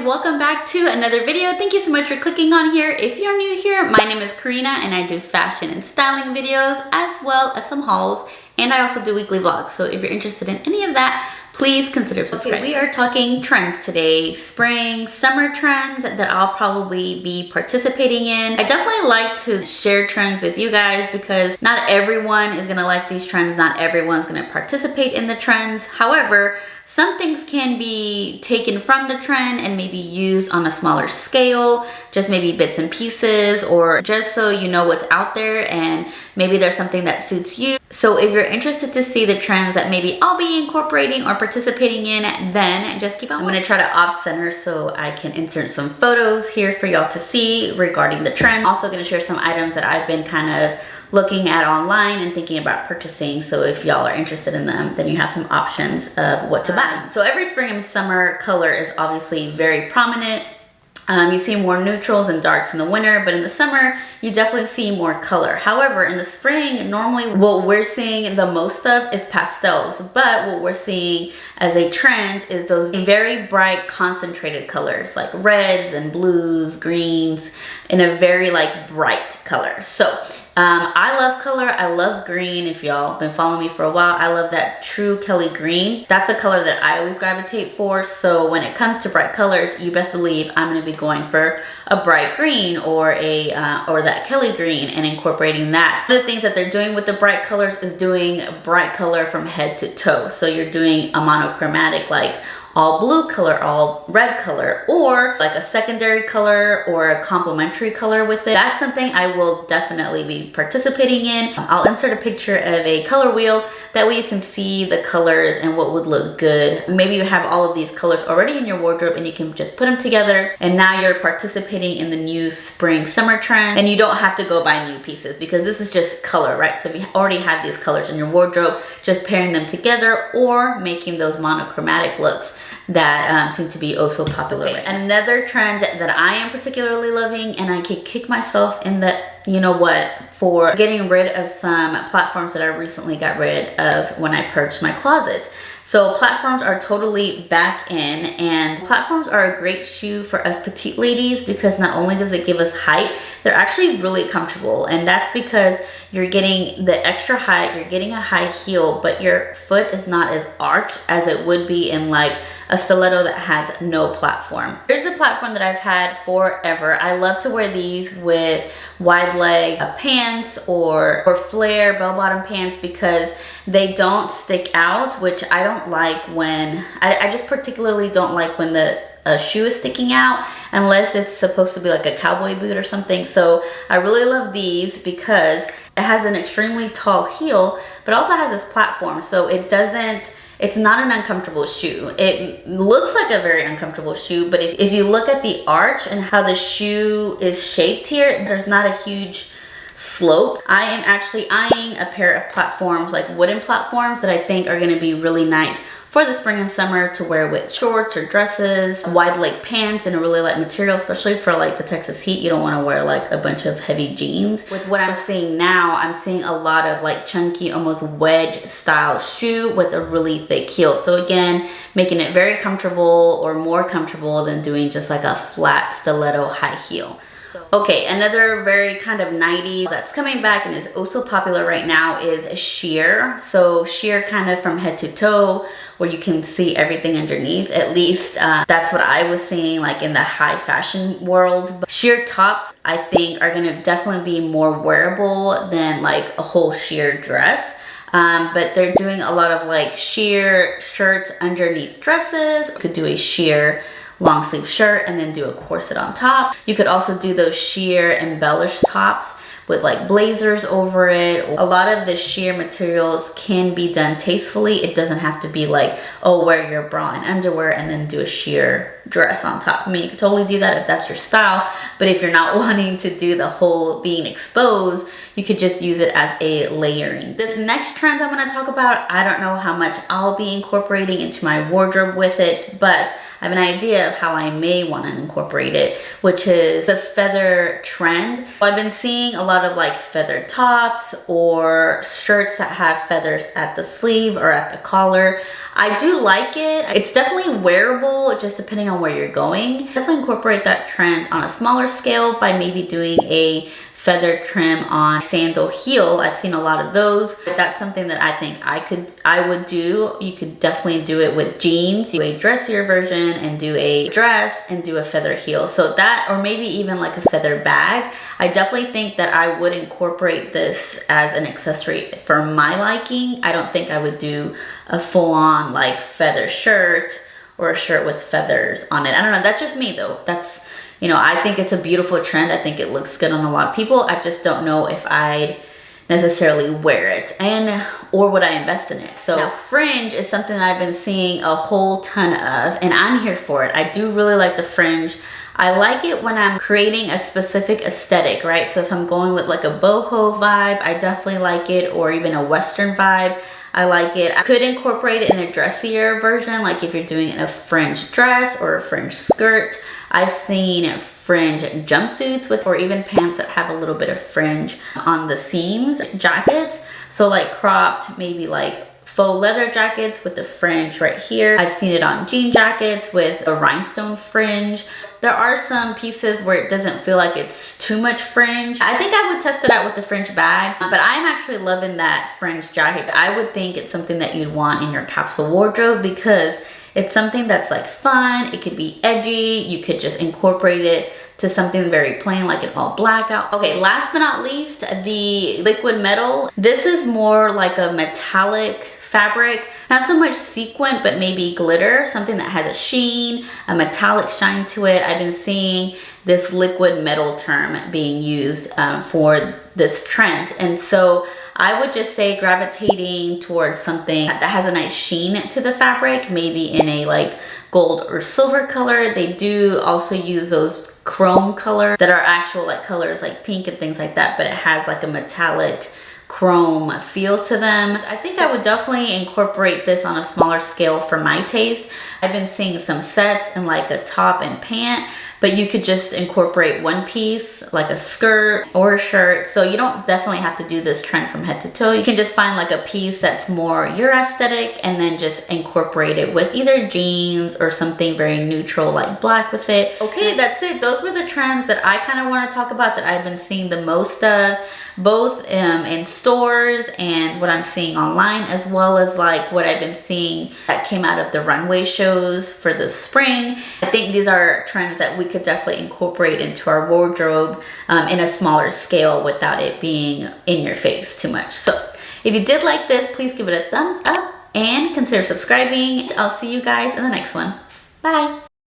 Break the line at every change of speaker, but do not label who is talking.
Welcome back to another video. Thank you so much for clicking on here. If you're new here, my name is Karina and I do fashion and styling videos as well as some hauls, and I also do weekly vlogs. So if you're interested in any of that, please consider subscribing. Okay, we are talking trends today, spring, summer trends that I'll probably be participating in. I definitely like to share trends with you guys because not everyone is gonna like these trends. Not everyone's gonna participate in the trends. However, some things can be taken from the trend and maybe used on a smaller scale, just maybe bits and pieces, or just so you know what's out there and maybe there's something that suits you. So if you're interested to see the trends that maybe I'll be incorporating or participating in, then just keep on. I'm gonna try to off center so I can insert some photos here for y'all to see regarding the trend. Also gonna share some items that I've been kind of looking at online and thinking about purchasing. So if y'all are interested in them, then you have some options of what to buy. So every spring and summer color is obviously very prominent. You see more neutrals and darks in the winter, but in the summer, you definitely see more color. However, in the spring, normally what we're seeing the most of is pastels, but what we're seeing as a trend is those very bright concentrated colors like reds and blues, greens, in a very like bright color. So I love color. I love green. If y'all been following me for a while, I love that true Kelly green. That's a color that I always gravitate for. So when it comes to bright colors, you best believe I'm going to be going for a bright green or that Kelly green and incorporating that. One of the things that they're doing with the bright colors is doing bright color from head to toe. So you're doing a monochromatic, like all blue color, all red color, or like a secondary color or a complementary color with it. That's something I will definitely be participating in. I'll insert a picture of a color wheel. That way you can see the colors and what would look good. Maybe you have all of these colors already in your wardrobe and you can just put them together, and now you're participating in the new spring summer trend, and you don't have to go buy new pieces because this is just color, right? So if you already have these colors in your wardrobe, just pairing them together or making those monochromatic looks that seem to be oh so popular. Okay, another trend that I am particularly loving, and I could kick myself in the, you know what, for getting rid of some platforms that I recently got rid of when I purged my closet. So platforms are totally back in, and platforms are a great shoe for us petite ladies because not only does it give us height, they're actually really comfortable. And that's because you're getting the extra height, you're getting a high heel, but your foot is not as arched as it would be in like a stiletto that has no platform. Here's a platform that I've had forever. I love to wear these with wide leg pants or flare bell-bottom pants because they don't stick out, which I don't like when, I just particularly don't like when the shoe is sticking out unless it's supposed to be like a cowboy boot or something. So I really love these because it has an extremely tall heel, but also has this platform. So it's not an uncomfortable shoe. It looks like a very uncomfortable shoe, but if you look at the arch and how the shoe is shaped here, there's not a huge slope. I am actually eyeing a pair of platforms, like wooden platforms, that I think are gonna be really nice for the spring and summer to wear with shorts or dresses, wide leg pants in a really light material, especially for like the Texas heat. You don't want to wear like a bunch of heavy jeans. With what I'm seeing now, I'm seeing a lot of like chunky, almost wedge style shoe with a really thick heel. So again, making it very comfortable or more comfortable than doing just like a flat stiletto high heel. Okay, another very kind of 90s that's coming back and is also popular right now is sheer. So sheer kind of from head to toe, where you can see everything underneath. At least that's what I was seeing like in the high fashion world. But sheer tops I think are gonna definitely be more wearable than like a whole sheer dress. But they're doing a lot of like sheer shirts underneath dresses. You could do a sheer long sleeve shirt and then do a corset on top. You could also do those sheer embellished tops with like blazers over it. A lot of the sheer materials can be done tastefully. It doesn't have to be like, oh, wear your bra and underwear and then do a sheer dress on top. I mean, you could totally do that if that's your style, but if you're not wanting to do the whole being exposed, you could just use it as a layering. This next trend I'm gonna talk about, I don't know how much I'll be incorporating into my wardrobe with it, but I have an idea of how I may want to incorporate it, which is the feather trend. I've been seeing a lot of like feather tops or shirts that have feathers at the sleeve or at the collar. I do like it. It's definitely wearable, just depending on where you're going. Definitely incorporate that trend on a smaller scale by maybe doing a feather trim on sandal heel. I've seen a lot of those. That's something that I think I would do. You could definitely do it with jeans, do a dressier version and do a dress and do a feather heel. So that, or maybe even like a feather bag. I definitely think that I would incorporate this as an accessory for my liking. I don't think I would do a full-on like feather shirt or a shirt with feathers on it. I don't know, that's just me though. That's, you know, I think it's a beautiful trend. I think it looks good on a lot of people. I just don't know if I'd necessarily wear it or would I invest in it. So now, fringe is something that I've been seeing a whole ton of, and I'm here for it. I do really like the fringe. I like it when I'm creating a specific aesthetic, right? So if I'm going with like a boho vibe, I definitely like it, or even a Western vibe. I like it. I could incorporate it in a dressier version, like if you're doing a fringe dress or a fringe skirt. I've seen fringe jumpsuits with, or even pants that have a little bit of fringe on the seams, jackets. So like cropped, maybe like faux leather jackets with the fringe right here. I've seen it on jean jackets with a rhinestone fringe. There are some pieces where it doesn't feel like it's too much fringe. I think I would test it out with the fringe bag, but I'm actually loving that fringe jacket. I would think it's something that you'd want in your capsule wardrobe because it's something that's like fun. It could be edgy. You could just incorporate it to something very plain, like an all black out. Okay, last but not least, the liquid metal. This is more like a metallic fabric, not so much sequin, but maybe glitter, something that has a sheen, a metallic shine to it. I've been seeing this liquid metal term being used for this trend. And so I would just say gravitating towards something that has a nice sheen to the fabric, maybe in a like gold or silver color. They do also use those chrome colors that are actual like colors like pink and things like that, but it has like a metallic chrome feel to them. I think I would definitely incorporate this on a smaller scale for my taste. I've been seeing some sets in like a top and pant, but you could just incorporate one piece like a skirt or a shirt. So you don't definitely have to do this trend from head to toe. You can just find like a piece that's more your aesthetic and then just incorporate it with either jeans or something very neutral like black with it. Okay, that's it. Those were the trends that I kind of want to talk about that I've been seeing the most of, both in stores and what I'm seeing online, as well as like what I've been seeing that came out of the runway shows for the spring. I think these are trends that we could definitely incorporate into our wardrobe in a smaller scale without it being in your face too much. So if you did like this, please give it a thumbs up and consider subscribing. I'll see you guys in the next one. Bye.